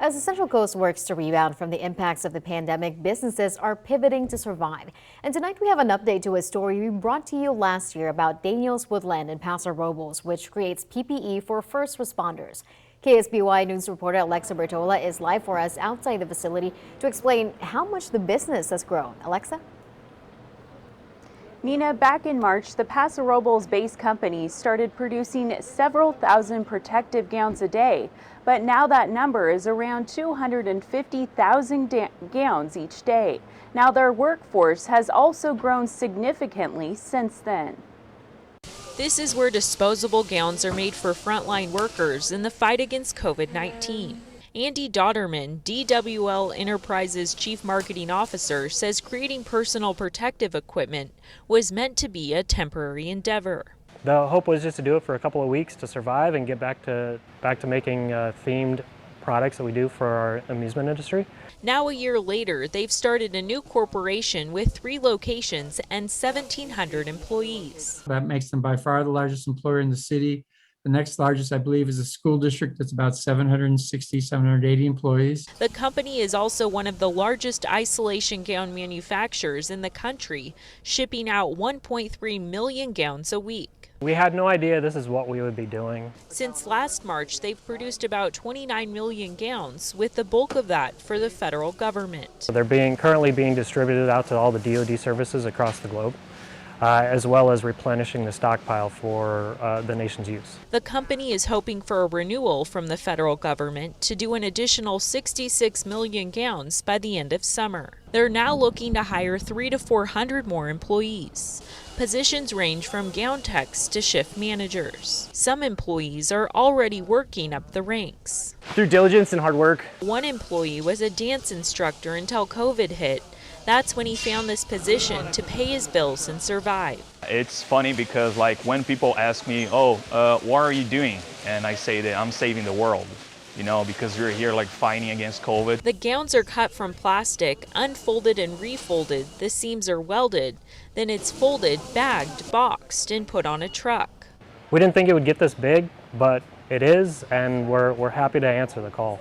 As the Central Coast works to rebound from the impacts of the pandemic, businesses are pivoting to survive. And tonight we have an update to a story we brought to you last year about Daniel's Woodland in Paso Robles, which creates PPE for first responders. KSBY News reporter Alexa Bertola is live for us outside the facility to explain how much the business has grown. Alexa? Nina, back in March, the Paso Robles-based company started producing several thousand protective gowns a day, but now that number is around 250,000 gowns each day. Now their workforce has also grown significantly since then. This is where disposable gowns are made for frontline workers in the fight against COVID-19. Andy Dodderman, DWL Enterprises Chief Marketing Officer, says creating personal protective equipment was meant to be a temporary endeavor. The hope was just to do it for a couple of weeks to survive and get back to making themed products that we do for our amusement industry. Now a year later, they've started a new corporation with 3 locations and 1,700 employees. That makes them by far the largest employer in the city. The next largest, I believe, is a school district that's about 760, 780 employees. The company is also one of the largest isolation gown manufacturers in the country, shipping out 1.3 million gowns a week. We had no idea this is what we would be doing. Since last March, they've produced about 29 million gowns, with the bulk of that for the federal government. They're currently being distributed out to all the DoD services across the globe, as well as replenishing the stockpile for the nation's use. The company is hoping for a renewal from the federal government to do an additional 66 million gowns by the end of summer. They're now looking to hire 300 to 400 more employees. Positions range from gown techs to shift managers. Some employees are already working up the ranks. Through diligence and hard work. One employee was a dance instructor until COVID hit. That's when he found this position to pay his bills and survive. It's funny because when people ask me, what are you doing? And I say that I'm saving the world, because we're here fighting against COVID. The gowns are cut from plastic, unfolded and refolded. The seams are welded. Then it's folded, bagged, boxed, and put on a truck. We didn't think it would get this big, but it is, and we're happy to answer the call.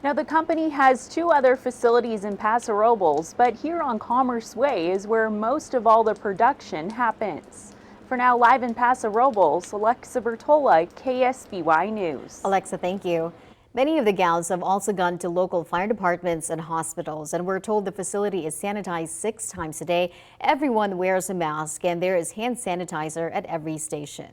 Now the company has 2 other facilities in Paso Robles, but here on Commerce Way is where most of all the production happens. For now, live in Paso Robles, Alexa Bertola, KSBY News. Alexa, thank you. Many of the gowns have also gone to local fire departments and hospitals, and we're told the facility is sanitized 6 times a day. Everyone wears a mask, and there is hand sanitizer at every station.